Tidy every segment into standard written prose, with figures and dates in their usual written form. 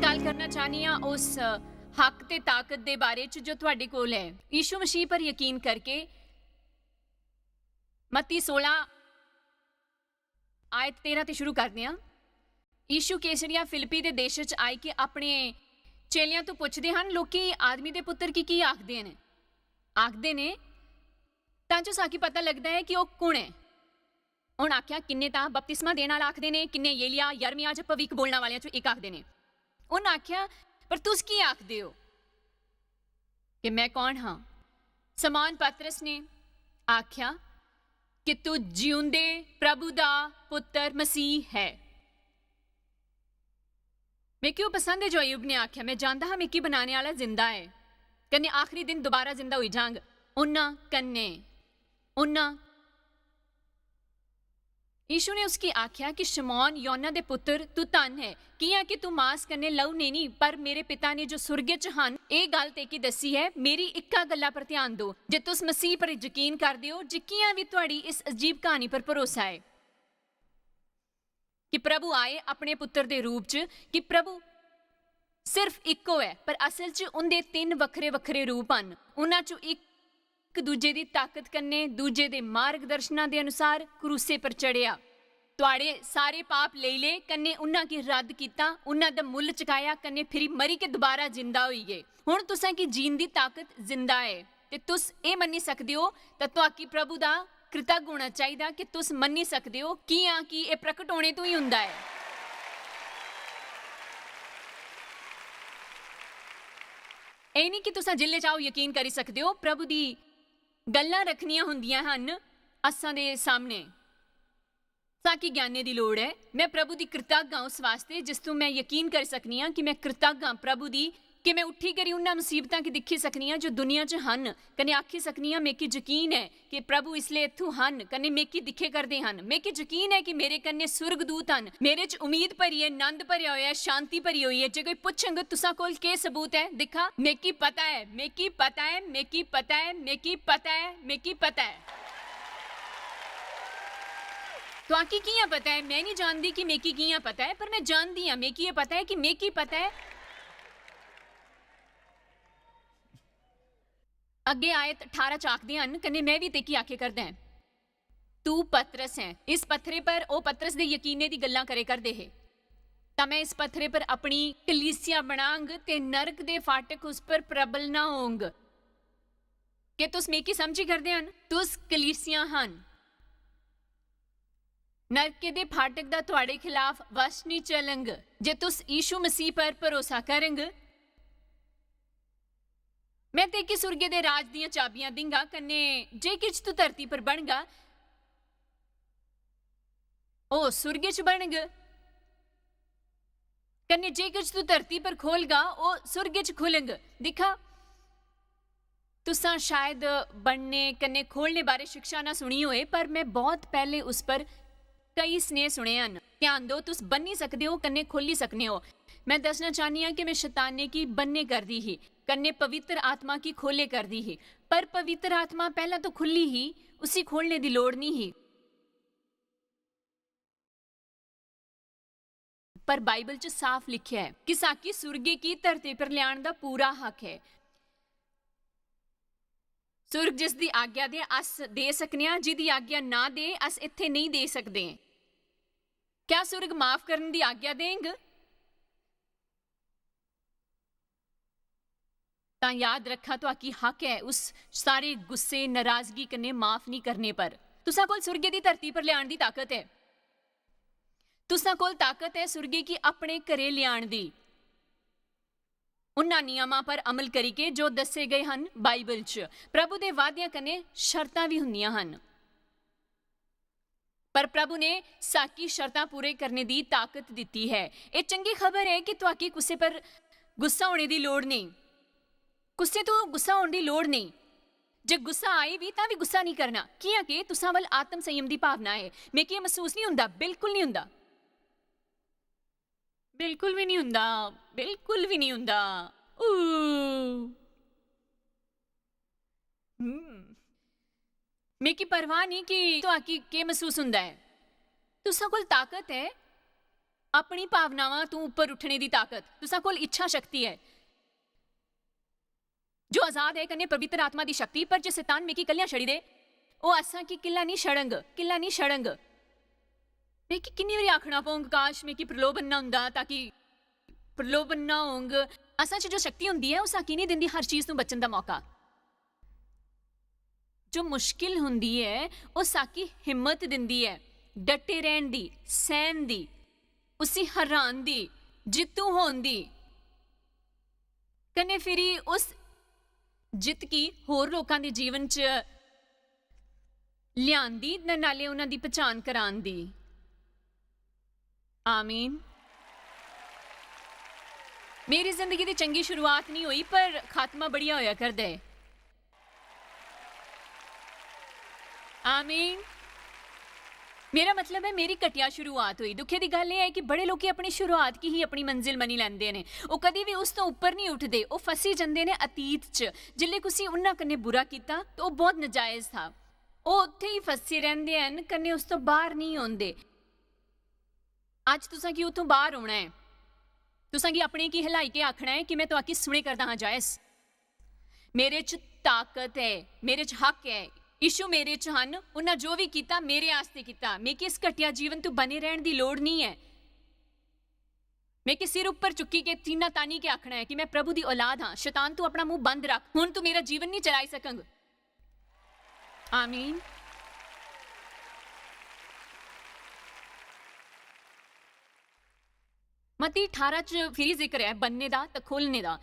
ਗੱਲ ਕਰਨਾ ਚਾਹਨੀ ਆ ਉਸ ਹੱਕ ਤੇ ਤਾਕਤ ਦੇ ਬਾਰੇ ਚ ਜੋ ਤੁਹਾਡੇ ਕੋਲ ਹੈ। ਯੀਸ਼ੂ ਮਸੀਹ ਪਰ ਯਕੀਨ ਕਰਕੇ ਮੱਤੀ 16 ਆਇਤ 13 ਤੇ ਸ਼ੁਰੂ ਕਰਦੇ ਹਾਂ। ਯੀਸ਼ੂ ਕੈਸਰੀਆ ਫਿਲਿੱਪੀ ਦੇ ਦੇਸ਼ ਚ ਆਏ ਕਿ ਆਪਣੇ ਚੇਲਿਆਂ ਤੋਂ ਪੁੱਛਦੇ ਹਨ, ਲੋਕੀ ਆਦਮੀ ਦੇ ਪੁੱਤਰ ਕੀ ਆਖਦੇ ਨੇ ਤਾਂ ਜੋ ਸਾਕੀ ਪਤਾ ਲੱਗਦਾ ਹੈ ਕਿ ਉਹ ਕੌਣ ਹੈ। ਹੁਣ ਆਖਿਆ ਕਿੰਨੇ ਤਾਂ ਬਪਤਿਸਮਾ ਦੇਣ ਵਾਲਾ ਆਖਦੇ ਨੇ, ਕਿੰਨੇ ਏਲੀਆ ਯਰਮੀਆ ਜਾਂ ਭਵਿੱਖ ਬੋਲਣ ਵਾਲਿਆਂ ਚੋਂ ਇੱਕ ਆਖਦੇ ਨੇ। ਉਹਨੇ ਆਖਿਆ ਪਰ ਤੁਸੀਂ ਕੀ ਆਖਦੇ ਹੋ ਕਿ ਮੈਂ ਕੌਣ ਹਾਂ? ਸਮਾਨ ਪਤਰਸ ਨੇ ਆਖਿਆ ਕਿ ਤੂੰ ਜਿਉਂਦੇ ਪ੍ਰਭੂ ਦਾ ਪੁੱਤਰ ਮਸੀਹ ਹੈ। ਮੈਂ ਕਿਉਂ ਪਸੰਦ ਹੈ ਜੋ ਅਯੂਬ ਨੇ ਆਖਿਆ, ਮੈਂ ਜਾਣਦਾ ਹਾਂ ਮਿੱਕੀ ਬਣਾने वाला जिंदा है, कन्ने आखिरी दिन दोबारा जिंदा हुई जांग। यीशु ने उसकी आख्या कि शमौन योना दे पुत्र तू धन है, किया कि तू मास कन्ने लहू नहीं पर मेरे पिता ने जो सुरगे च हन ये गल ते की दसी है। मेरी इक्का गल्ला पर ध्यान दो, जे तुस मसीह पर यकीन कर दियो, जिक्कियां भी तुहाड़ी इस अजीब कहानी पर भरोसा है कि प्रभु आए अपने पुत्र दे रूप च, कि प्रभु सिर्फ इक्को है पर असल च उनके 3 वखरे वखरे रूप हैं। उन्हां चों एक दूजे की ताकत कन्ने दूजे दे मार्गदर्शनां दे अनुसार क्रूसे पर चढ़िया, तुहाड़े सारे पाप ले कन्ने उन्हां की रद्द किया, उन्हां दा मुल चुकाया, कन्ने फिर मरी के दोबारा जिंदा होई गए। हुण तुसां की जीन दी ताकत जिंदा है ते तुस ये मन्नी सकदे हो तां तुहाकी प्रभु दा कृतज्ञ होना चाहिए कि तुस मन्नी सकदे हो कि ये प्रकट होने तो ही हुंदा है। ਇਹ ਨਹੀਂ ਕਿ ਤੁਸੀਂ ਜਿੱਲੇ ਚਾਹੋ ਯਕੀਨ ਕਰੀ ਸਕਦੇ ਹੋ। ਪ੍ਰਭੂ ਦੀ ਗੱਲਾਂ ਰੱਖਣੀਆਂ ਹੁੰਦੀਆਂ ਹਨ ਅਸਾਂ ਦੇ ਸਾਹਮਣੇ। ਸਾਕੀ ਗਿਆਨੇ ਦੀ ਲੋੜ ਹੈ। ਮੈਂ ਪ੍ਰਭੂ ਦੀ कृतज्ञ ਹਾਂ ਉਸ ਵਾਸਤੇ ਜਿਸ ਤੋਂ ਮੈਂ ਯਕੀਨ ਕਰ ਸਕਨੀ ਹਾਂ ਕਿ ਮੈਂ कृतज्ञ ਹਾਂ ਪ੍ਰਭੂ ਦੀ, कि मैं उठी करी उन्हां मुसीबतां की दिखी सकनी हाँ जो दुनिया च हन, कन्ने आखी सकनी हाँ मेकी यकीन है कि प्रभु इसलिए इत्थों हन, कन्ने मेकी दिखे करते हैं। मेकी यकीन है कि मेरे कन्ने सुरगदूत हन, मेरे च उम्मीद भरी है, आनंद भरिया होया है, शांति भरी हुई है। जे कोई पुछंगे तुसां कोल के सबूत है, दिखा मेकी पता है, मेकी पता है, मेकी पता है, मेकी पता है, मेकी पता है। तो आकी कियां पता है? मैं नहीं जानती कि मेकी कियां पता है, पर मैं जानती हाँ मेकी ये पता है कि मेकी पता है। अगे आयत 18 च आखदे हन, कन्ने मैं भी तेकी आखे करदा है, तू पतरस है, इस पत्थरे पर ओ पतरस दे यकीने दी गल्लां करे करदे है, तां मैं इस पत्थरे पर अपनी कलीसिया बनांग ते नरक दे फाटक उस पर प्रबल ना होंग। कि तुस मेकी समझी करदे हन? तुस कलीसिया हन, नरक दे फाटक दा तुहाडे खिलाफ वश नहीं चलंग जे तुस यीशु मसीह पर भरोसा करंग। मैं तेकी सुरगे दे राज दियां चाबियां दिंगा, कन्ने जे किछ तू धरती पर बनगा ओ सुरगे च बनग, कन्ने जे किछ तू धरती पर खोलगा ओ सुरगे च खुलंग। दिखा तुसां शायद बनने कन्ने खोलने बारे शिक्षा ना सुनी होए, पर मैं बहुत पहले उस पर कई स्नेह सुने हैं। ध्यान दो, तुस बन्नी सकते हो, कन्ने खोली सकने हो। मैं दसना चाहनी हाँ कि मैं शैताने की बनने कर दी ही, कन्ने पवित्र आत्मा की खोले कर दी ही, पर पवित्र आत्मा पहला तो खुली ही, उसी खोलने की लोड़ नहीं ही। पर बाइबल च साफ लिखा है कि साकी सुरगे की धरती पर लियाण दा पूरा हक है। सुरग जिस दी आज्ञा दे अस दे सकने हां, जिहदी आज्ञा ना दे अस इत्थे नहीं दे सकते। क्या सुरग माफ करने की आज्ञा देंग? तां याद रखा तो आकी हक है उस सारे गुस्से नाराजगी कन्ने माफ नहीं करने पर। तुसां कोल सुरगे दी धरती पर लियाण दी ताकत है, तुसां कोल ताकत है सुरगे की अपने घरे लियाण दी, उन्हां नियमां पर अमल करिके जो दसे गए हन बाइबल च। प्रभु दे वादियां कन्ने शर्तां भी हुंदियां हन, पर प्रभु ने साकी शर्तां पूरे करने दी ताकत दिती है। ये चंगी खबर है कि तुहाकी गुस्से पर गुस्सा होने दी लोड़ नहीं, गुस्से तो गुस्सा होने की लोड़ नहीं। जे गुस्सा आए भी तां भी गुस्सा नहीं करना, किया कि तुसां वल आत्म संयम की भावना है। मैं कि महसूस नहीं हुंदा, बिल्कुल नहीं हुंदा, बिल्कुल भी नहीं हुंदा, बिल्कुल भी नहीं हुंदा। मैं की परवाह नहीं कि तुहाकी के महसूस हुंदा है। तुसां कोल ताकत है ਆਪਣੀ ਭਾਵਨਾਵਾਂ ਤੋਂ ਉੱਪਰ ਉੱਠਣੇ ਦੀ ਤਾਕਤ, ਤੁਸਾਂ ਕੋਲ ਇੱਛਾ ਸ਼ਕਤੀ ਹੈ ਜੋ ਆਜ਼ਾਦ ਹੈ ਕਨੇ ਪਵਿੱਤਰ ਆਤਮਾ ਦੀ ਸ਼ਕਤੀ। ਪਰ ਜੇ ਸ਼ੈਤਾਨ ਮੇਕੀ ਕੱਲਿਆਂ ਛੜੀ ਦੇ, ਉਹ ਅਸਾਂ ਕੀ ਕਿਲਾ ਨਹੀਂ ਛੜੰਗ। ਮੈਂ ਕਿ ਕਿੰਨੀ ਵਾਰੀ ਆਖਣਾ ਪਊਂਗਾ, ਕਾਸ਼ ਮੈਂ ਕਿ ਪ੍ਰਲੋਭਨ ਨਾ ਹੁੰਦਾ, ਤਾਂ ਕਿ ਪ੍ਰਲੋਭਨ ਨਾ ਹੋਂਗ। ਅਸਾਂ 'ਚ ਜੋ ਸ਼ਕਤੀ ਹੁੰਦੀ ਹੈ ਉਹ ਸਾਕੀ ਨਹੀਂ ਦਿੰਦੀ ਹਰ ਚੀਜ਼ ਤੋਂ ਬਚਣ ਦਾ ਮੌਕਾ। ਜੋ ਮੁਸ਼ਕਿਲ ਹੁੰਦੀ ਹੈ ਉਹ ਸਾਕੀ ਹਿੰਮਤ ਦਿੰਦੀ ਹੈ ਡਟੇ ਰਹਿਣ ਦੀ, ਸਹਿਣ ਦੀ, ਉਸੇ ਹਰਾਨ ਦੀ, ਜਿੱਤੂ ਹੋਣ ਦੀ। ਕਨੇ ਫਿਰੀ ਉਸ ਜਿੱਤ ਕੀ ਹੋਰ ਲੋਕਾਂ ਦੇ ਜੀਵਨ 'ਚ ਲਿਆਂਦੀ, ਨਾਲੇ ਉਹਨਾਂ ਦੀ ਪਛਾਣ ਕਰਾਉਣ ਦੀ। ਆਮੀਨ। ਮੇਰੀ ਜ਼ਿੰਦਗੀ ਦੀ ਚੰਗੀ ਸ਼ੁਰੂਆਤ ਨਹੀਂ ਹੋਈ, ਪਰ ਖਾਤਮਾ ਬੜੀਆ ਹੋਇਆ ਕਰਦਾ ਹੈ। ਆਮੀਨ। ਮੇਰਾ ਮਤਲਬ ਹੈ ਮੇਰੀ ਘਟੀਆ ਸ਼ੁਰੂਆਤ ਹੋਈ। ਦੁੱਖੇ ਦੀ ਗੱਲ ਇਹ ਹੈ ਕਿ ਬੜੇ ਲੋਕੀ ਆਪਣੀ ਸ਼ੁਰੂਆਤ ਕੀ ਹੀ ਆਪਣੀ ਮੰਜ਼ਿਲ ਮਨੀ ਲੈਂਦੇ ਨੇ। ਉਹ ਕਦੀ ਵੀ ਉਸ ਤੋਂ ਉੱਪਰ ਨਹੀਂ ਉੱਠਦੇ। ਉਹ ਫਸੀ ਜਾਂਦੇ ਨੇ ਅਤੀਤ 'ਚ। ਜਿੱਲੇ ਤੁਸੀਂ ਉਹਨਾਂ ਕੰਨੇ ਬੁਰਾ ਕੀਤਾ ਤਾਂ ਉਹ ਬਹੁਤ ਨਜਾਇਜ਼ ਥਾ। ਉਹ ਉੱਥੇ ਹੀ ਫਸੇ ਰਹਿੰਦੇ ਹਨ, ਕੰਨੇ ਉਸ ਤੋਂ ਬਾਹਰ ਨਹੀਂ ਆਉਂਦੇ। ਅੱਜ ਤੁਸਾਂ ਕੀ ਉੱਥੋਂ ਬਾਹਰ ਆਉਣਾ ਹੈ? ਤੁਸਾਂ ਕੀ ਆਪਣੇ ਕੀ ਹਿਲਾਈ ਕੇ ਆਖਣਾ ਹੈ ਕਿ ਮੈਂ ਤੁਹਾਡੀ ਸੁਣੇ ਕਰਦਾ ਹਾਂ ਜਾਇਜ਼। ਮੇਰੇ 'ਚ ਤਾਕਤ ਹੈ, ਮੇਰੇ 'ਚ ਹੱਕ ਹੈ। ਯਿਸੂ ਮੇਰੇ 'ਚ ਹਨ। ਉਹਨਾਂ ਜੋ ਵੀ ਕੀਤਾ ਮੇਰੇ ਆਸਤੇ ਕੀਤਾ। ਮੈਂ ਕਿ ਇਸ ਘਟੀਆ ਜੀਵਨ ਤੋਂ ਬਣੇ ਰਹਿਣ ਦੀ ਲੋੜ ਨਹੀਂ ਹੈ। ਮੈਂ ਕਿ ਸਿਰ ਉੱਪਰ ਚੁੱਕੀ ਕੇ ਤੀਨਾ ਤਾਨੀ ਕੇ ਆਖਣਾ ਹੈ ਕਿ ਮੈਂ ਪ੍ਰਭੂ ਦੀ ਔਲਾਦ ਹਾਂ। ਸ਼ੈਤਾਨ ਤੂੰ ਆਪਣਾ ਮੂੰਹ ਬੰਦ ਰੱਖ, ਹੁਣ ਤੂੰ ਮੇਰਾ ਜੀਵਨ ਨਹੀਂ ਚਲਾਈ ਸਕੰਗ। ਆਮੀਨ। ਮਤੀ 18 'ਚ ਫਿਰ ਜ਼ਿਕਰ ਹੈ ਬੰਨੇ ਦਾ ਤੇ ਖੋਲਣੇ ਦਾ।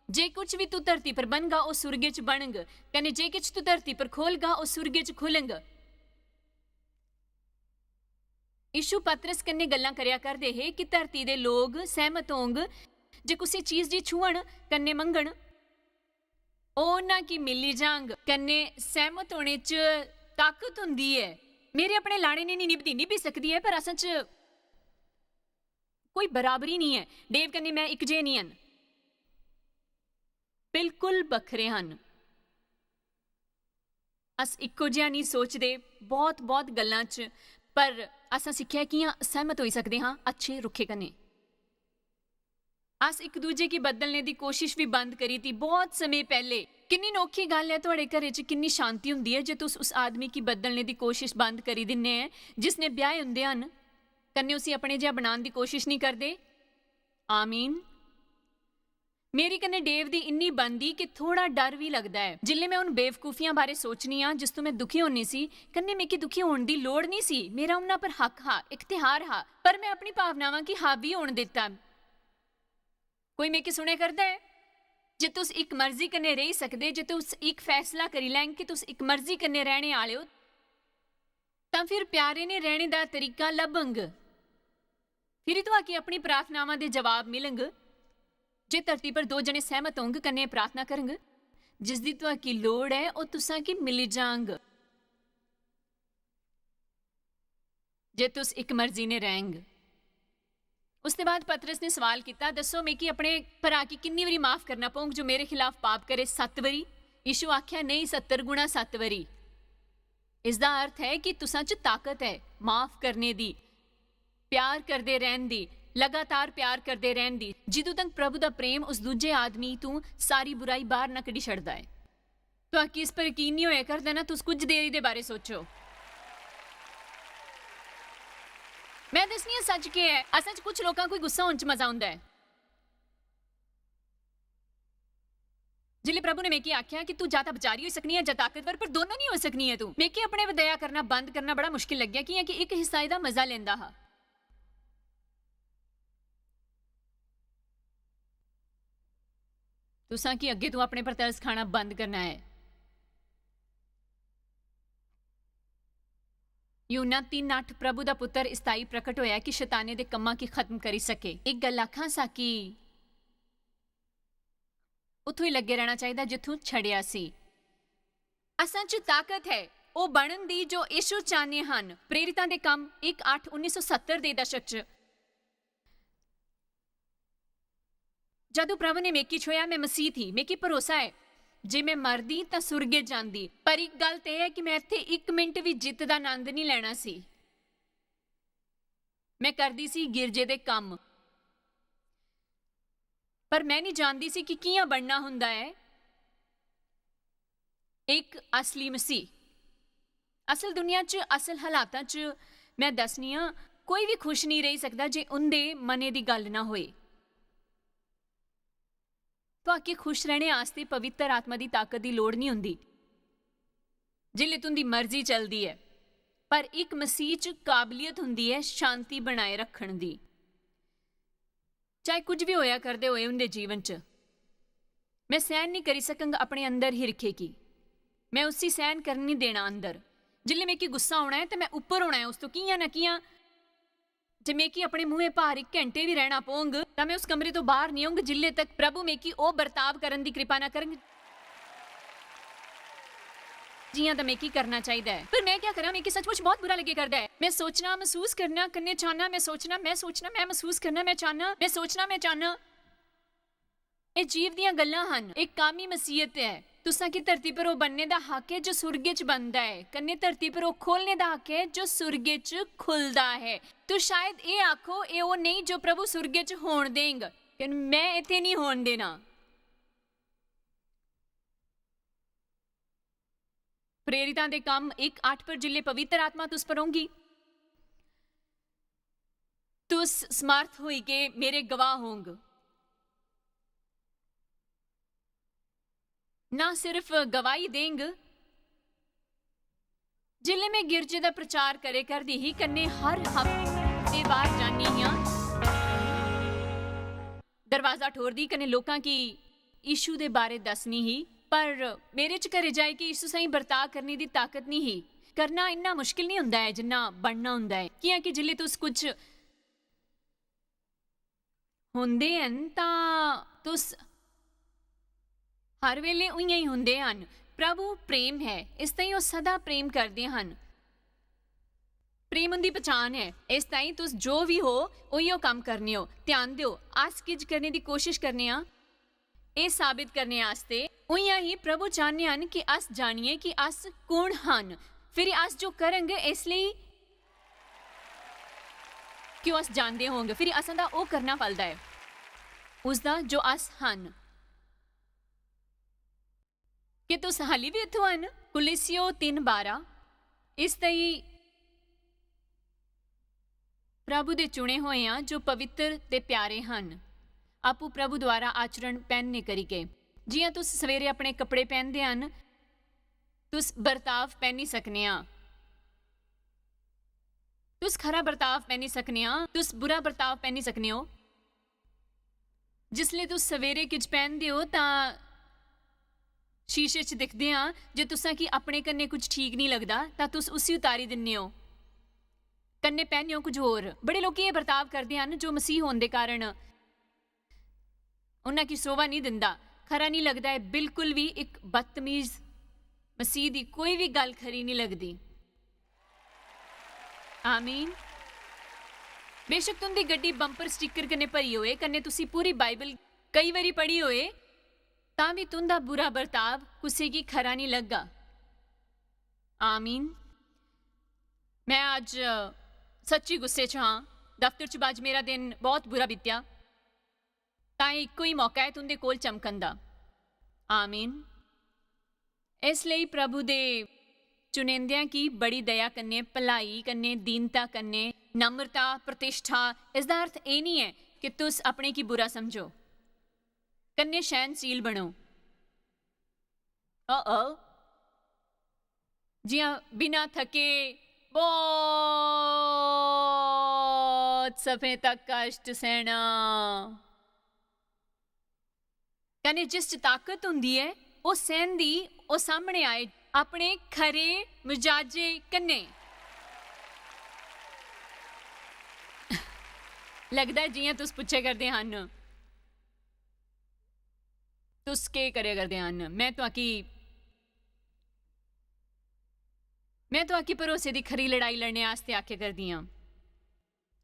ਜੇ ਕੁਛ ਵੀ ਤੂੰ ਧਰਤੀ ਪਰ ਬਣਗਾ ਉਹ ਸੁਰਗੇ 'ਚ ਬਣਗ, ਕਹਿੰਦੇ ਜੇ ਕੁਛ ਤੂੰ ਧਰਤੀ ਪਰ ਖੋਲਗਾ ਉਹ ਸੁਰਗੇ 'ਚ ਖੁੱਲੰਗ। ਯਿਸੂ ਪਤਰਸ ਕੰਨੇ ਗੱਲਾਂ ਕਰਿਆ ਕਰਦੇ ਹੈ ਕਿ ਧਰਤੀ ਦੇ ਲੋਕ ਸਹਿਮਤ ਹੋਂਗ ਜੇ ਕਿਸੇ ਚੀਜ਼ ਦੀ ਛੂਹਣ ਕੰਨੇ ਮੰਗਣ ਉਹ ਨਾ ਕੀ ਮਿਲੀ ਜਾਂਗ। ਕੰਨੇ ਸਹਿਮਤ ਹੋਣੇ 'ਚ ਤਾਕਤ ਹੁੰਦੀ ਹੈ। ਮੇਰੇ ਆਪਣੇ ਲਾਣੇ ਨੇ ਨਹੀਂ ਨਿਭੀ ਸਕਦੀ ਹੈ, ਪਰ ਅਸਾਂ 'ਚ ਕੋਈ ਬਰਾਬਰੀ ਨਹੀਂ ਹੈ। ਦੇਵ ਕੰਨੇ ਮੈਂ ਇੱਕ ਜੇ ਨਹੀਂ ਹਨ, ਬਿਲਕੁਲ ਵੱਖਰੇ ਹਨ। ਅਸ ਇੱਕੋ ਜਿਹਾ ਨਹੀਂ ਸੋਚਦੇ ਬਹੁਤ ਗੱਲਾਂ 'ਚ, ਪਰ ਅਸਾਂ ਸਿੱਖਿਆ ਕਿ ਸਹਿਮਤ ਹੋਈ ਸਕਦੇ ਹਾਂ ਅੱਛੇ ਰੁੱਖੇ ਕੰਨੇ। ਅਸ ਇੱਕ ਦੂਜੇ ਕੀ ਬਦਲਣੇ ਦੀ ਕੋਸ਼ਿਸ਼ ਵੀ ਬੰਦ ਕਰੀ ਤੀ ਬਹੁਤ ਸਮੇਂ ਪਹਿਲੇ। ਕਿੰਨੀ ਨੋਖੀ ਗੱਲ ਹੈ, ਤੁਹਾਡੇ ਘਰੇ 'ਚ ਕਿੰਨੀ ਸ਼ਾਂਤੀ ਹੁੰਦੀ ਹੈ ਜੇ ਤੁਸੀਂ ਉਸ ਆਦਮੀ ਕੀ ਬਦਲਣੇ ਦੀ ਕੋਸ਼ਿਸ਼ ਬੰਦ ਕਰੀ ਦਿੰਨੇ ਹੈ ਜਿਸਨੇ ਵਿਆਹੇ ਹੁੰਦੇ ਹਨ। ਕੰਨੇ ਉਸੇ ਆਪਣੇ ਜਿਹਾ ਬਣਾਉਣ ਦੀ ਕੋਸ਼ਿਸ਼ ਨਹੀਂ ਕਰਦੇ। ਆਮੀਨ। ਮੇਰੀ ਕੰਨੇ ਡੇਵ ਦੀ ਇੰਨੀ ਬਣਦੀ ਕਿ ਥੋੜਾ ਡਰ ਵੀ ਲੱਗਦਾ ਹੈ। ਜਿੱਲੇ ਮੈਂ ਉਨ ਬੇਵਕੂਫੀਆਂ ਬਾਰੇ ਸੋਚਣੀ ਆ ਜਿਸ ਤੋਂ ਮੈਂ ਦੁਖੀ ਹੋਣੀ ਸੀ, ਕੰਨੇ ਮੇਕੀ ਦੁਖੀ ਹੋਣ ਦੀ ਲੋੜ ਨਹੀਂ ਸੀ। ਮੇਰਾ ਉਹਨਾਂ ਪਰ ਹੱਕ ਹਾ, ਇਖਤਿਆਰ ਹਾ, ਪਰ ਮੈਂ ਆਪਣੀ ਭਾਵਨਾਵਾਂ ਕੀ ਹਾਵੀ ਹੋਣ ਦਿੱਤਾ। ਕੋਈ ਮੇਕੀ ਸੁਣੇ ਕਰਦਾ ਹੈ? ਜੇ ਤੁਸੀਂ ਇੱਕ ਮਰਜ਼ੀ ਕੰਨੇ ਰਹਿ ਸਕਦੇ, ਜੇ ਤੁਸੀਂ ਇੱਕ ਫੈਸਲਾ ਕਰੀ ਲੈਂਗੇ ਕਿ ਤੁਸੀਂ ਇੱਕ ਮਰਜ਼ੀ ਕੰਨੇ ਰਹਿਣੇ ਆਲੇ ਹੋ, ਤਾਂ ਫਿਰ ਪਿਆਰੇ ਨੇ ਰਹਿਣੇ ਦਾ ਤਰੀਕਾ ਲੱਭੰਗ। ਫਿਰ ਤੁਹਾ ਕੀ ਆਪਣੀ ਪ੍ਰਾਰਥਨਾਵਾਂ ਦੇ ਜਵਾਬ ਮਿਲੰਗ। ਜੇ ਧਰਤੀ ਪਰ ਦੋ ਜਣੇ ਸਹਿਮਤ ਹੋਂਗ ਕੰਨੇ ਪ੍ਰਾਰਥਨਾ ਕਰੰਗ, ਜਿਸ ਦੀ ਤੁਹਾ ਕੀ ਲੋੜ ਹੈ ਉਹ ਤੁਸਾਂ ਕੀ ਮਿਲੀ ਜਾਂਗ। ਜੇ ਤੁਸ ਇੱਕ ਮਰਜ਼ੀ ਨੇ ਰਹਿੰਗ। ਉਸ ਤੋਂ ਬਾਅਦ ਪਤਰਸ ਨੇ ਸਵਾਲ ਕੀਤਾ, ਦੱਸੋ ਮੈਂ ਕਿ ਆਪਣੇ ਭਰਾ ਕੀ ਕਿੰਨੀ ਵਾਰੀ ਮਾਫ ਕਰਨਾ ਪਊਂਗ ਜੋ ਮੇਰੇ ਖਿਲਾਫ ਪਾਪ ਕਰੇ? 7 ਵਾਰੀ। ਯਿਸੂ ਆਖਿਆ ਨਹੀਂ, 70 ਗੁਣਾ 7 ਵਾਰੀ। ਇਸ ਦਾ ਅਰਥ ਹੈ ਕਿ ਤੁਸਾਂ 'ਚ ਤਾਕਤ ਹੈ ਮਾਫ ਕਰਨੇ ਦੀ, ਪਿਆਰ ਕਰਦੇ ਰਹਿਣ ਦੀ, ਲਗਾਤਾਰ ਪਿਆਰ ਕਰਦੇ ਰਹਿਣ ਦੀ, ਜਦੋਂ ਤੱਕ ਪ੍ਰਭੂ ਦਾ ਪ੍ਰੇਮ ਉਸ ਦੂਜੇ ਆਦਮੀ ਤੋਂ ਸਾਰੀ ਬੁਰਾਈ ਬਾਹਰ ਨਾ ਕੱਢੀ ਛੱਡਦਾ ਹੈ। ਤੁਹਾਡੀ ਇਸ ਪਰ ਯਕੀਨ ਨਹੀਂ ਹੋਇਆ ਕਰਦਾ ਨਾ, ਤੁਸੀਂ ਕੁਝ ਦੇਰੀ ਦੇ ਬਾਰੇ ਸੋਚੋ। ਮੈਂ ਦੱਸਣੀ ਆ ਸੱਚ ਕੀ ਹੈ, ਅਸਾਂ 'ਚ ਕੁਝ ਲੋਕਾਂ ਕੋਈ ਗੁੱਸਾ ਹੋਣ 'ਚ ਮਜ਼ਾ ਆਉਂਦਾ ਹੈ। ਜਿਲੇ ਪ੍ਰਭੂ ਨੇ ਮੇਕੀ ਆਖਿਆ ਕਿ ਤੂੰ ਜਾਂ ਤਾਂ ਵਿਚਾਰੀ ਹੋ ਸਕਣੀ ਹੈ ਜਾਂ ਤਾਕਤਵਰ, ਪਰ ਦੋਨੋਂ ਨਹੀਂ ਹੋ ਸਕਣੀ ਹੈ ਤੂੰ। ਮੇਕੀ ਆਪਣੇ ਵਿਦਿਆ ਕਰਨਾ ਬੰਦ ਕਰਨਾ ਬੜਾ ਮੁਸ਼ਕਿਲ ਲੱਗਿਆ ਕਿ ਇੱਕ ਹਿੱਸਾ ਇਹਦਾ ਮਜ਼ਾ ਲੈਂਦਾ ਹਾਂ। ਤੁਸਾਂ ਕੀ ਅੱਗੇ ਤੂੰ ਆਪਣੇ ਪਰ ਤਰਸ ਖਾਣਾ ਬੰਦ ਕਰਨਾ ਹੈ। यूहन्ना 3:8 प्रभु ਦਾ ਪੁੱਤਰ ਇਸਤਾਈ ਪ੍ਰਗਟ ਹੋਇਆ ਕਿ ਸ਼ੈਤਾਨੇ ਦੇ ਕੰਮਾਂ ਕੀ ਖਤਮ ਕਰੀ ਸਕੇ। ਇੱਕ ਗੱਲ ਆਖਾਂ ਸਾਕੀ ਉੱਥੋਂ ਹੀ ਲੱਗੇ ਰਹਿਣਾ ਚਾਹੀਦਾ ਜਿੱਥੋਂ ਛੜਿਆ ਸੀ। ਅਸਾਂ 'ਚ ਤਾਕਤ ਹੈ ਉਹ ਬਣਨ ਦੀ ਜੋ ਯਿਸੂ ਚਾਹੁੰਦੇ ਹਨ। ਪ੍ਰੇਰਿਤਾਂ ਦੇ ਕੰਮ 1:8 1970 ਦੇ ਦਸ਼ਕ 'ਚ ਜਦੋਂ ਪ੍ਰਭੂ ਨੇ ਮੇਕੀ ਛੋਇਆ ਮੈਂ ਮਸੀਹ ਥੀ। ਮੇਕੀ ਭਰੋਸਾ ਹੈ ਜੇ ਮੈਂ ਮਰਦੀ ਤਾਂ ਸੁਰਗੇ ਜਾਂਦੀ, ਪਰ ਇੱਕ ਗੱਲ ਤੇ ਹੈ ਕਿ ਮੈਂ ਇੱਥੇ 1 ਮਿੰਟ ਵੀ ਜਿੱਤ ਦਾ ਆਨੰਦ ਨਹੀਂ ਲੈਣਾ ਸੀ। ਮੈਂ ਕਰਦੀ ਸੀ ਗਿਰਜੇ ਦੇ ਕੰਮ, ਪਰ ਮੈਂ ਨਹੀਂ ਜਾਣਦੀ ਸੀ ਕਿ ਕਿਵੇਂ ਬਣਨਾ ਹੁੰਦਾ ਹੈ ਇੱਕ ਅਸਲੀ ਮਸੀਹ। ਅਸਲ ਦੁਨੀਆ 'ਚ, ਅਸਲ ਹਾਲਾਤਾਂ 'ਚ ਮੈਂ ਦੱਸਨੀ ਆ, ਕੋਈ ਵੀ ਖੁਸ਼ ਨਹੀਂ ਰਹਿ ਸਕਦਾ ਜੇ ਉਹਦੇ ਮਨੇ ਦੀ ਗੱਲ ਨਾ ਹੋਏ। ਤੁਹਾਡੇ ਖੁਸ਼ ਰਹਿਣੇ ਆਸਤੇ ਪਵਿੱਤਰ ਆਤਮਾ ਦੀ ਤਾਕਤ ਦੀ ਲੋੜ ਨਹੀਂ ਹੁੰਦੀ, ਜਿੱਲੇ ਤੁੰਦੀ ਮਰਜ਼ੀ ਚੱਲਦੀ ਹੈ। ਪਰ ਇੱਕ ਮਸੀਹ 'ਚ ਕਾਬਲੀਅਤ ਹੁੰਦੀ ਹੈ ਸ਼ਾਂਤੀ ਬਣਾਏ ਰੱਖਣ ਦੀ। ਚਾਹੇ ਕੁਝ ਵੀ ਹੋਇਆ ਕਰਦੇ ਹੋਏ ਉਹਦੇ ਜੀਵਨ 'ਚ, ਮੈਂ ਸਹਿਨ ਨਹੀਂ ਕਰੀ ਸਕਾਂਗਾ ਆਪਣੇ ਅੰਦਰ ਹੀ ਰੱਖੇਗੀ। ਮੈਂ ਉਸੀ ਸਹਿਨ ਕਰਨ ਨਹੀਂ ਦੇਣਾ ਅੰਦਰ। ਜਿੱਲੇ ਮੈਂ ਕੀ ਗੁੱਸਾ ਆਉਣਾ ਹੈ ਤਾਂ ਮੈਂ ਉੱਪਰ ਹੋਣਾ ਹੈ ਉਸ ਤੋਂ ਕੀਆਂ ਨਾ ਕੀਆਂ। ਜੇ ਮੈਂ ਕੀ ਆਪਣੇ ਮੂੰਹੇ ਭਾਰ 1 ਘੰਟੇ ਵੀ ਰਹਿਣਾ ਪਊਂਗ ਤਾਂ ਮੈਂ ਉਸ ਕਮਰੇ ਤੋਂ ਬਾਹਰ ਨਹੀਂ ਆਉਂਗ ਜਿੱਲੇ ਤੱਕ ਪ੍ਰਭੂ ਮੈਂ ਕੀ ਉਹ ਬਰਤਾਵ ਕਰਨ ਦੀ ਕਿਰਪਾ ਨਾ ਕਰਨਗੇ जियां तो मैं की करना चाहिए है। पर मैं क्या करा, मैं कि सचमुच बहुत बुरा लगे करता है। मैं सोचना महसूस करना करने चाहना, मैं सोचना मैं महसूस करना मैं चाहना, मैं सोचना मैं चाहना। ये जीव दियां गल्लां हन, एक कामी मसीहत है। तुसां की धरती पर वो बनने दा हक है जो सुर्गे च बनदा है, कन्ने धरती पर वो खोलने दा हक है जो सुर्गे च खुलदा है। तो शायद ये आखो ये वो नहीं जो प्रभु सुर्गे च होण देंग, मैं इत्थे नहीं होण देना। प्रेरितां दे काम 1:8 पर जिले पवित्र आत्मा तुस पर होंगी, तुस समर्थ होई के मेरे गवाह होंग। ना सिर्फ गवाही देंग, जिले मैं गिरजे दा प्रचार करे कर दी ही कन्ने हर हफ्ते बार जानी हां, दरवाजा ठोर दी कन्ने लोकां की यीशु दे बारे दसनी ही। पर मेरे च घरे जाए कि यीशु सही बर्ताव करने की ताकत नहीं ही। करना इन्ना मुश्किल नहीं हुंदा है जिन्ना बनना हुंदा है। कियां कि जिले तुस कुछ हुंदे हन तां तुस हर वेले उइयां ही हुंदे हन। प्रभु प्रेम है, इस ताईं वो सदा प्रेम करदे हन। प्रेम उनकी पहचान है, इस ताईं तुस जो भी हो उइयो काम करने हो। ध्यान दिओ, अस किज करने की कोशिश करने आ ਇਹ ਸਾਬਿਤ ਕਰਨੇ ਆਸਤੇ ਉਈਆਂ ਹੀ ਪ੍ਰਭੂ ਚਾਹੁੰਦੇ ਹਨ ਕਿ ਅਸ ਜਾਣੀਏ ਕਿ ਅਸ ਕੌਣ ਹਨ। ਫਿਰ ਅਸ ਜੋ ਕਰਾਂਗੇ ਇਸ ਲਈ ਕਿ ਅਸ ਜਾਣਦੇ ਹੋਵਾਂਗੇ, ਫਿਰ ਅਸਾਂ ਦਾ ਉਹ ਕਰਨਾ ਫਲਦਾ ਹੈ ਉਸ ਦਾ ਜੋ ਅਸ ਹਨ। ਕਿ ਤੁਸ ਹਾਲੀ ਵੀ ਇੱਥੋਂ ਹਨ। ਕੁਲਿਸਿਓ 3:12 ਇਸ ਤਈ ਪ੍ਰਭੂ ਦੇ ਚੁਣੇ ਹੋਏ ਆ ਜੋ ਪਵਿੱਤਰ ਤੇ ਪਿਆਰੇ ਹਨ, आपू प्रभु द्वारा आचरण पहनने करीके। जियां तुस सवेरे अपने कपड़े पहनते हैं, तुस बर्ताव पहनी सकने आ, तुस खरा बर्ताव पहनी सकने आ, तुस बुरा बर्ताव पहनी सकने हो। जिसले तुस सवेरे किज पहनते हो तां शीशे च दिखदे आ, जे तुसां कि अपने कन्ने कुछ ठीक नहीं लगता तां तुस उसी उतारी दिन्ने हो, कन्ने पहने हो कुछ होर। बड़े लोग ये बर्ताव करते हैं जो मसीह होने के कारण उन्हें की शोभा नहीं दिंदा, खरा नहीं लगता है। बिल्कुल भी एक बदतमीज मसीह की कोई भी गल खरी नहीं लगती। आमीन। बेशक तुंदी गड्डी बंपर स्टिकर कन्ने भरी होए, कन्ने तुसी पूरी बाइबल कई बारी पढ़ी होए, तां भी तुंदा बुरा बर्ताव कुसे की खरा नहीं लगा। आमीन। मैं आज सच्ची गुस्से च हाँ। दफ्तर च आज मेरा दिन बहुत बुरा बीत्या, ਤਾਂ ਇੱਕੋ ਹੀ ਮੌਕਾ ਹੈ ਤੁੰਦੇ ਕੋਲ ਚਮਕਣ ਦਾ। ਆਮੀਨ। ਇਸ ਲਈ ਪ੍ਰਭੂ ਦੇ ਚੁਣਿੰਦਿਆਂ ਕੀ ਬੜੀ ਦਇਆ ਕਰਨੇ, ਭਲਾਈ ਕਰਨੇ, ਦੀਨਤਾ ਕਰਨੇ, ਨਮਰਤਾ, ਪ੍ਰਤਿਸ਼ਠਾ। ਇਸ ਦਾ ਅਰਥ ਇਹ ਨਹੀਂ ਹੈ ਕਿ ਤੁਸ ਆਪਣੇ ਕੀ ਬੁਰਾ ਸਮਝੋ, ਕੰਨੇ ਸਹਿਨਸ਼ੀਲ ਬਣੋ। ਜਿਹਾਂ ਬਿਨਾਂ ਥਕੇ ਬਹੁਤ ਸਮੇਂ ਤੱਕ ਕਸ਼ਟ ਸਹਿਣਾ। यानी जिस च ताकत हुंदी है वो सहन दी, वो सामने आए अपने खरे मिजाजे कन्ने। लगता है जियां तुस पुछे करदे हन, तुस के करे करदे हन। मैं तो आकी भरोसे दी खरी लड़ाई लड़ने आस्ते आखे करदी हां।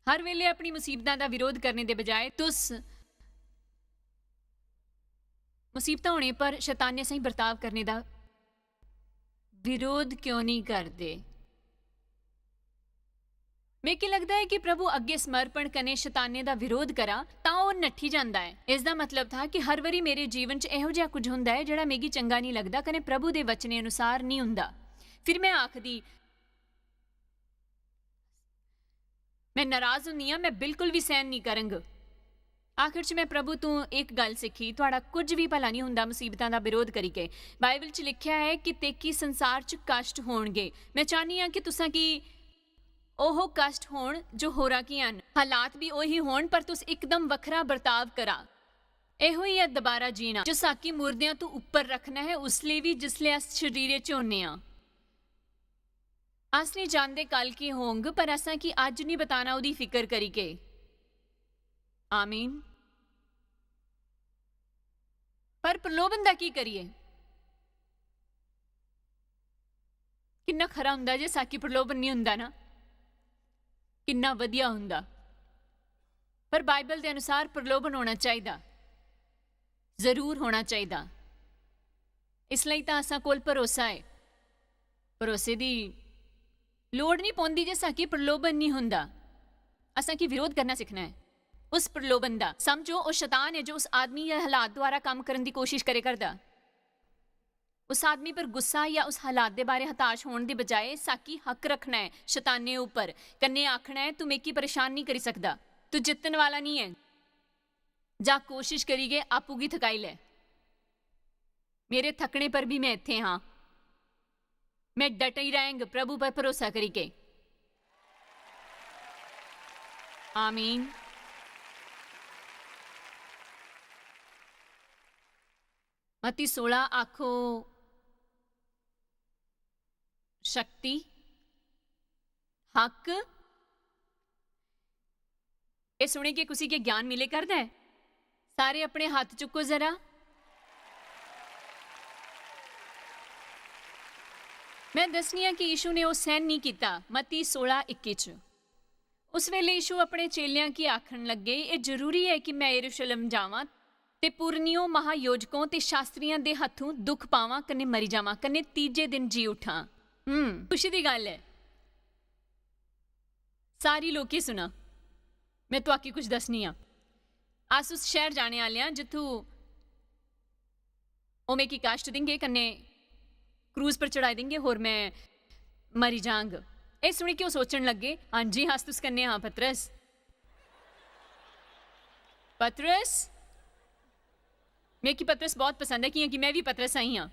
हर वेले अपनी मुसीबतां दा विरोध करने दे बजाय तुस मुसीबत होने पर शैतानिया सही बर्ताव करने का विरोध क्यों नहीं करते? मेरे लगता है कि प्रभु अगे समर्पण कने शैताने दा विरोध करा तां ओह नट्ठी जांदा है। इसदा मतलब था कि हर वारी मेरे जीवन च इहो जिहा कुछ हुंदा है जिहड़ा मेगी चंगा नहीं लगदा कने प्रभु दे वचने अनुसार नहीं हुंदा। फिर मैं आखदी मैं नाराज हुंदी हां, मैं बिल्कुल भी सहन नहीं करांगी। आखिर च मैं प्रभु तू एक गल सिੱਖੀ, ਤੁਹਾਡਾ ਕੁਝ ਵੀ ਭਲਾ ਨਹੀਂ ਹੁੰਦਾ ਮੁਸੀਬਤਾਂ ਦਾ ਵਿਰੋਧ ਕਰੀਕੇ। ਬਾਈਬਲ 'ਚ ਲਿਖਿਆ ਹੈ ਕਿ ਤੇਕੀ ਸੰਸਾਰ 'ਚ ਕਸ਼ਟ ਹੋਣਗੇ। ਮੈਂ ਚਾਹਨੀ ਹਾਂ ਕਿ ਤੁਸਾਂ ਕੀ ਉਹ ਕਸ਼ਟ ਹੋਣ ਜੋ ਹੋਰਾਂ ਕੀ ਹਨ, ਹਾਲਾਤ ਵੀ ਉਹੀ ਹੋਣ ਪਰ ਤੁਸੀਂ ਇੱਕਦਮ ਵੱਖਰਾ ਵਰਤਾਵ ਕਰਾ। ਇਹੋ ਹੀ ਹੈ ਦੁਬਾਰਾ ਜੀਣਾ, ਜੋ ਸਾਕੀ ਮੁਰਦਿਆਂ ਤੋਂ ਉੱਪਰ ਰੱਖਣਾ ਹੈ ਉਸ ਲਈ ਵੀ ਜਿਸ ਲਈ ਅਸ ਸ਼ਰੀਰੇ 'ਚ ਹੁੰਨੇ ਆ। ਅਸ ਨਹੀਂ ਜਾਣਦੇ ਕੱਲ ਕੀ ਹੋਂਗ, ਪਰ ਅਸਾਂ ਕੀ ਅੱਜ ਨਹੀਂ ਬਤਾਨਾ ਉਹਦੀ ਫਿਕਰ ਕਰੀਕੇ। आमीन। पर प्रलोभन दा की करिए? किन्ना खरा हुंदा जे साकी प्रलोभन नहीं हुंदा ना, किन्ना वधिया हुंदा। पर बाइबल दे अनुसार प्रलोभन होना चाहिदा, जरूर होना चाहिदा। इसलिए तां असां कोल भरोसा है। भरोसे दी लोड़ नहीं पौंदी जे साकी प्रलोभन नहीं हुंदा। असां की विरोध करना सीखना है उस प्रलोभन का। समझो वो शैतान है जो उस आदमी या हालात द्वारा काम करने की कोशिश करे करदा। उस आदमी पर गुस्सा या उस हालात के बारे हताश होने की बजाय साकी हक रखना है शैताने ऊपर, कन्ने आखना है तू मेकी परेशान नहीं करी सकता, तू जितन वाला नहीं है, जा कोशिश करी गए आपूगी थकाई ले। मेरे थकने पर भी मैं इत्थे हाँ, मैं डट ही रहेंगे प्रभु पर भरोसा करी के। आमीन। मत्ती 16 आखो शक्ति हक। ये सुने कि किसी के ज्ञान मिले करता है। सारे अपने हाथ चुको जरा। मैं दसनी कि यीशु ने वह सहन नहीं किया। मत्ती 16:21 उस वेले यीशु अपने चेलियां की आखन लगे, ये जरूरी है कि मैं यरूशलेम जावां ते पुरनियों महायोजकों ते शास्त्रियों दे हथों दुख पावां कन्ने मरी जावां कन्ने तीजे दिन जी उठां। खुशी दी गल है। सारी लोकी सुना, मैं तो आकी कुछ दसनी हाँ। अस उस शहर जाने आले हां जित्थों ओमे की काश्त देंगे कन्ने क्रूज पर चढ़ाई देंगे होर मैं मरी जांग। ए सुनी कि वो सोचन लगे, हाँ जी हस तुस कन्ने हाँ पतरस। पतरस मेरे की पतरस बहुत पसंद है क्योंकि मैं भी पतरस आई हाँ।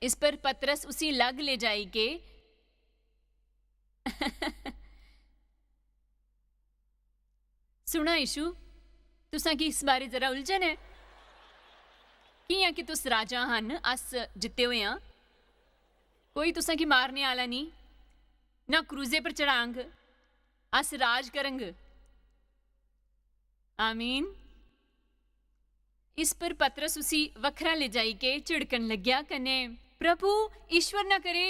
इस पर पतरस उसी लग ले जाई के सुना यीशु तुसा की इस बारे जरा उलझन है कि कि तुस राजा हन, अस जिते हुए हाँ, कोई तुसा की मारने आला नहीं, ना क्रूजे पर चढ़ांग, अस राज करंग। आमीन। इस पर पतरस उसी वखरा ले जाई के झिड़कन लग्या कन्ने प्रभु ईश्वर ना करे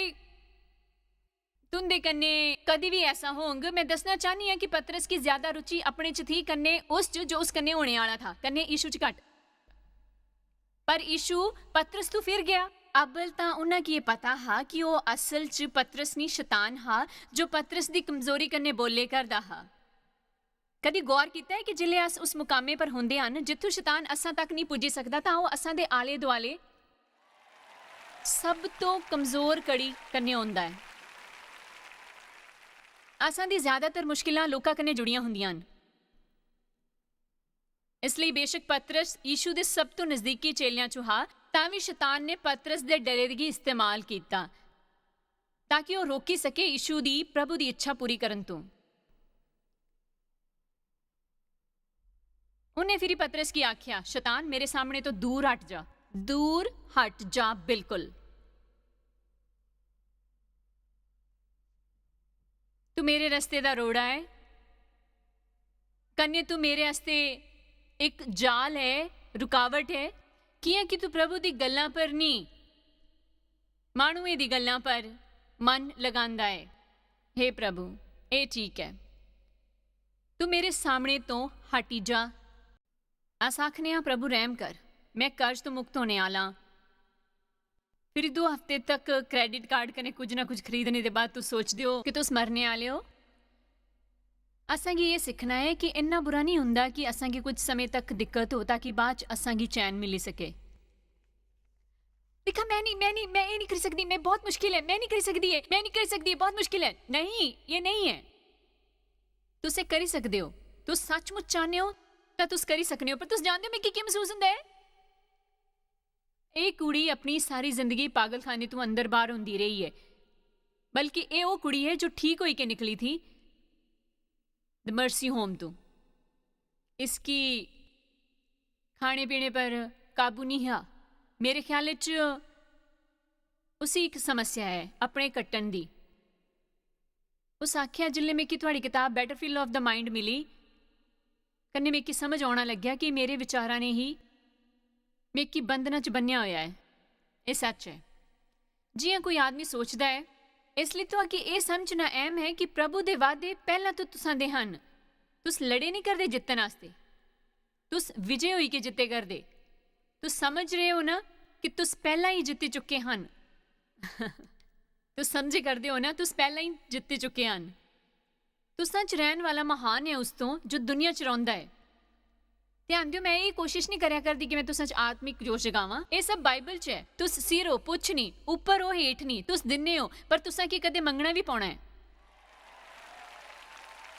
तुंदे कन्ने कदी भी ऐसा होंग। मैं दसना चाहनी हूं कि पतरस की ज्यादा रुचि अपने च थी कन्ने उस च जो उस कन्ने होने वाला था, कन्ने यीशु च घट। पर यीशु पतरस तो फिर गया। अब्बल तां उन्हां की ये पता हा कि वो असल च पतरस नहीं शैतान हा जो पतरस दी कमजोरी कन्ने बोले करदा हा। कदी गौर किया है कि जिले अस उस मुकामे पर होंदे हन जिथों शैतान असां तक नहीं पुजी सकता तां वो असां दे आले दुआले सब तो कमजोर कड़ी कन्ने होंदा है। असां दी ज्यादातर मुश्किलां लोकां कन्ने जुड़ियां हुंदियां हन। इसलिए बेशक पतरस यीशु दे सब तो नजदीकी चेलियां चों हा, तां भी शैतान ने पतरस दे डरे दी इस्तेमाल किया ताकि वो रोकी सके यीशु दी प्रभु दी इच्छा पूरी करन तों। उन्हें फिर पतरस की आख्या, शैतान मेरे सामने तो दूर हट जा, दूर हट जा बिल्कुल। तू मेरे रस्ते दा रोड़ा है, कन्ने तू मेरे हस्ते एक जाल है, रुकावट है। किया कि तू प्रभु दी गल्लां पर नहीं मानुए दी गल्लां पर मन लगांदा है। हे प्रभु ये ठीक है, तू मेरे सामने तो हटी जा। अस आखने हाँ प्रभु रहम कर, मैं कर्ज तो मुक्त होने आला। फिर 2 हफ्ते तक क्रेडिट कार्ड कने कुछ ना कुछ खरीदने के बाद तू सोचते हो कि तुस मरने आले हो। असांखे ये सीखना है कि इन्ना बुरा नहीं हुंदा कि असांखे कुछ समय तक दिक्कत हो ताकि बाद च असांगी चैन मिली सके। देखा मैं ये नहीं कर सकती, मैं बहुत मुश्किल है, मैं नहीं कर सकती है, मैं नहीं कर सकती है, बहुत मुश्किल है। नहीं, ये नहीं है। तुस करी सकते हो, तुस सचमुच चाहते हो तो तुस करी सकते हो, पर तुस जानते हो मैं की महसूस होंदा है? ये कुड़ी अपनी सारी जिंदगी पागलखाने तो अंदर बाहर होंदी रही है, बल्कि ये वो कुड़ी है जो ठीक होई के निकली थी द मर्सी होम तो। इसकी खाने पीने पर काबू नहीं है। मेरे ख्याल च उसी एक समस्या है अपने कट्टन दी। उस आख्या जिल्ले में कि थोड़ी किताब बैटरफील्ड ऑफ द माइंड मिली कन्ने में की समझ आना लग्या कि मेरे विचारां ने ही मेकी बंधना च बन्निया होया है। ये सच है। जियां कोई आदमी सोचता है, इसलिए तो कि यह समझना अहम है कि प्रभु दे वादे पहला तो तुसां दे हन। तुस लड़े नहीं करदे जितन आस्ते, तुस विजय होई के जिते करदे। तुस समझ रहे हो ना कि तुस पहला ही जिते चुके हन। तुस समझे करदे हो ना, तुस पहला ही जिते चुके हन। तुसां च रहन वाला महान है उस तो जो दुनिया च रौंदा है। ध्यान दियो, मैं ये कोशिश नहीं करया करदी कि मैं तुसां च आत्मिक जोश जगावां। ये सब बाइबल च है। तुस सिर हो, पुछ नहीं, ऊपर हो, हेठ नहीं। तुस दिन्ने हो, पर तुसां की कदे मंगना भी पौना है।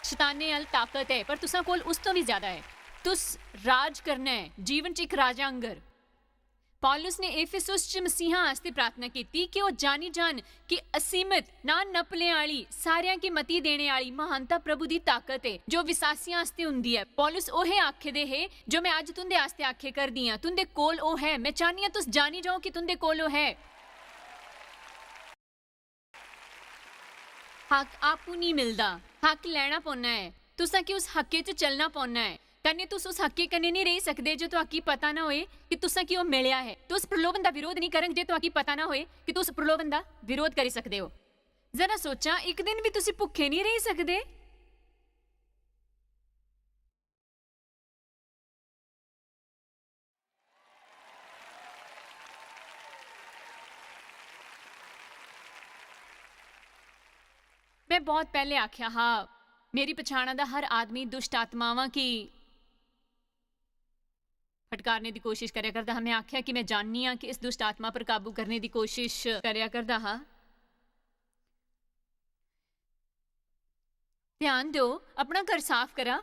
शैताने अल ताकत है, पर तुसां कोल उस तो भी ज्यादा है। तुस राज करना है जीवन च एक राजा अंगर। पौलुस ने एफिसुस च मसीहा आस्ते प्रार्थना की कि वो जानी जान कि असीमित ना नपले वाली सारियां की मती देने वाली महानता प्रभु दी ताकत है जो विसासियां आस्ते हुंदी है। पौलुस ओहे आखे दे है जो मैं अज तुंदे आस्ते आखे कर दी हां। तुंदे कोल ओ है। मैं चाहनी हां तुस जानी जाओ कि तुंदे कोल ओ है। हक आपू नहीं मिलदा, हक लेना पौना है। तुसां कि उस हके च चलना पौना है। कन्ने तुस उस हके कन्ने नहीं रह सकदे जो तुहाकी पता ना होए कि तुसां की ओ मिलिया है। तुस प्रलोभन दा विरोध नहीं करन जे तुहाकी पता ना होए कि तुस प्रलोभन दा विरोध करी सकदे हो। जरा सोचा, एक दिन भी तुसी भुखे नहीं रह सकदे। मैं बहुत पहले आख्या हाँ, मेरी पछाणा दा हर आदमी दुष्ट आत्मावां की फटकारने की कोशिश करया करदा। हमें आख्या कि मैं जाननी हाँ कि इस दुष्ट आत्मा पर काबू करने की कोशिश करया करदा। हाँ, ध्यान दो, अपना घर साफ करा,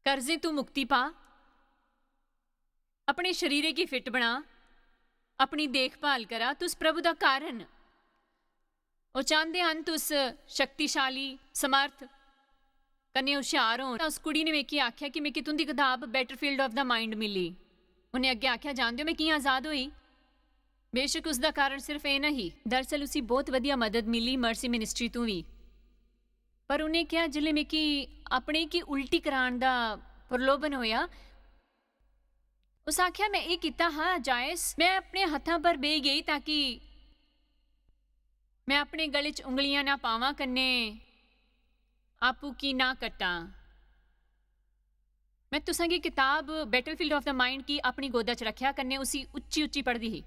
कर्जे तू मुक्ति पा, अपने शरीरे की फिट बना, अपनी देखभाल करा। तुस प्रभु दा कारण वो चाहते हैं तुस शक्तिशाली समर्थ कन्ने हुशियार हो। उस कुड़ी ने मेकी आख्या कि मेकी तुंदी किताब बैटरफील्ड ऑफ द माइंड मिली। उन्हें अगे आख्या, जानते हो मैं कियां आजाद हुई? बेशक उसका कारण सिर्फ ये नहीं, दरअसल उसी बहुत वधिया मदद मिली मर्सी मिनिस्ट्री तू भी। पर उन्हें क्या जिले मेकी अपने की उल्टी कराने दा प्रलोभन होया। उस आख्या मैं ये किता हाँ जायज। मैं अपने हथां पर बह गई ताकि मैं अपने गले च उंगलियां ना पावां कन्ने आपू की ना कटा। मैं तुसां की किताब बैटलफील्ड ऑफ द माइंड की अपनी गोदा च रखिया कन्ने उसी उच्ची उच्ची पढ़दी ही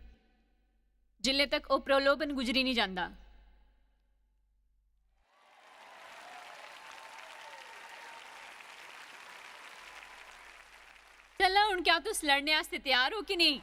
जिले तक वो प्रलोभन गुजरी नहीं जाता। चलो हुण क्या तुस लड़ने आस्ते तैयार हो कि नहीं?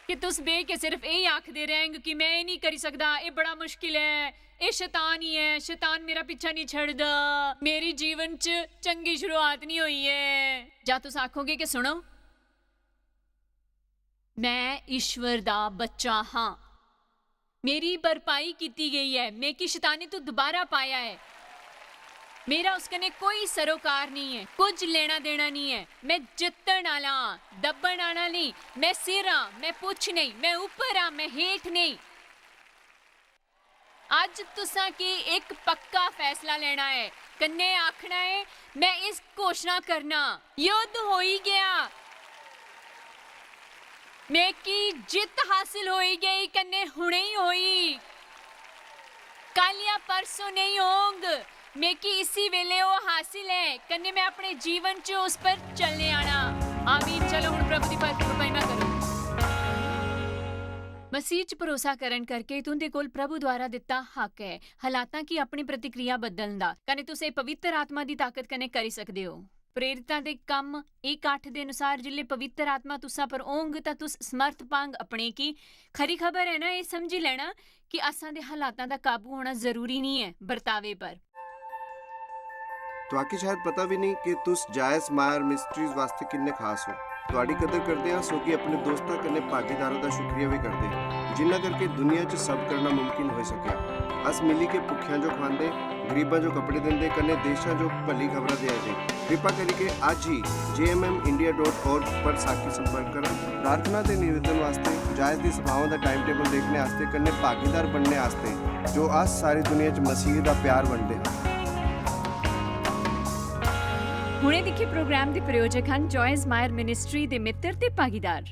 कि तुस बे के सिर्फ यही आखदे रहेंगे कि मैं ये नहीं करी सकदा, ये बड़ा मुश्किल है, ये शैतान ही है, शैतान मेरा पीछा नहीं छड़दा, मेरी जीवन च चंगी शुरुआत नहीं हुई है। जा तुस आखोगे कि सुनो, मैं ईश्वर दा बच्चा हाँ, मेरी भरपाई की गई है, मेकी शैतानी तो दोबारा पाया है, मेरा उसकने कोई सरोकार नहीं है, कुछ लेना देना नहीं है। मैं जितन आला, दबन आला नहीं। मैं सिर हाँ, मैं पुछ नहीं। मैं ऊपर हाँ, मैं हेठ नहीं। आज तुसा की एक पक्का फैसला लेना है, कन्ने आखना है मैं इस घोषणा करना, युद्ध हो ही गया, मैं की जित हासिल हो ही गई, कन्ने हुणे ही होई, कल या परसों नहीं होंग, मैं की इसी वेले वो हासिल है, कन्ने मैं अपने जीवन च उस पर चलने आना। आमीन। चलो हुण प्रभु दी महिमा करो। ਮਸੀਹ 'ਚ ਭਰੋਸਾ ਕਰਨ ਕਰਕੇ ਤੁਹਾਡੇ ਕੋਲ ਪ੍ਰਭੂ ਦੁਆਰਾ ਦਿੱਤਾ ਹੱਕ ਹੈ ਹਾਲਾਤਾਂ ਕੀ ਆਪਣੀ ਪ੍ਰਤੀਕਿਰਿਆ ਬਦਲਣ ਦਾ ਕਨੇ ਤੁਸੀਂ ਪਵਿੱਤਰ ਆਤਮਾ ਦੀ ਤਾਕਤ ਕਨੇ ਕਰੀ ਸਕਦੇ ਹੋ। ਪ੍ਰੇਰਿਤਾਂ ਦੇ ਕੰਮ 1:8 ਦੇ ਅਨੁਸਾਰ ਜਿਲੇ ਪਵਿੱਤਰ ਆਤਮਾ ਤੁਸਾਂ ਪਰ ਓਂਗ ਤਾਂ ਤੁਸ ਸਮਰਥ ਪੰਗ ਆਪਣੇ ਕੀ ਖਰੀ ਖਬਰ ਹੈ ਨਾ ਇਹ ਸਮਝੀ ਲੈਣਾ ਕਿ ਅਸਾਂ ਦੇ ਹਾਲਾਤਾਂ ਦਾ ਕਾਬੂ ਹੋਣਾ ਜ਼ਰੂਰੀ ਨਹੀਂ ਹੈ ਵਰਤਾਵੇ ਪਰ। ਤੁਹਾਡੀ ਸ਼ਾਇਦ ਪਤਾ ਵੀ ਨਹੀਂ ਕਿ ਤੁਸ ਜਾਇਜ਼ ਮਾਇਰ ਮਿਸਟਰੀਜ਼ ਵਾਸਤੇ ਕਿੰਨੇ ਖਾਸ ਹੋ। ਤੁਹਾਡੀ ਕਦਰ ਕਰਦੇ ਹਾਂ ਸੋ ਕਿ ਆਪਣੇ ਦੋਸਤਾਂ ਕਨੇ ਭਾਗੀਦਾਰਾਂ ਦਾ ਸ਼ੁਕਰੀਆ ਵੀ ਕਰਦੇ ਹਾਂ ਜਿਨ੍ਹਾਂ ਕਰਕੇ ਦੁਨੀਆ 'ਚ ਸਭ ਕਰਨਾ ਮੁਮਕਿਨ ਹੋ ਸਕਿਆ। ਅਸ ਮਿਲੀ ਕੇ ਭੁੱਖਿਆਂ ਜੋ ਖਾਂਦੇ ਗਰੀਬਾਂ ਜੋ ਕੱਪੜੇ ਦਿੰਦੇ ਕਨੇ ਦੇਸ਼ਾਂ ਜੋ ਭਲੀ ਖਬਰਾਂ ਦੇ ਆਏ ਕਿਰਪਾ ਕਰਕੇ ਅੱਜ ਹੀ jmmindia.org पर साखी संपर्क करें। प्रार्थना के निवेदन वास्ते जायज की सभाओं का टाइम टेबल देखने वास्ते कन्ने भागीदार बनने वास्ते जो आज सारी दुनिया च मसीह का प्यार बनते हैं। ਹੁਣੇ ਦੇਖੇ ਪ੍ਰੋਗਰਾਮ ਦੇ ਪ੍ਰਯੋਜਕ ਹਨ ਜੋਇਸ ਮਾਇਰ ਮਿਨਿਸਟਰੀ ਦੇ ਮਿੱਤਰ ਤੇ ਭਾਗੀਦਾਰ।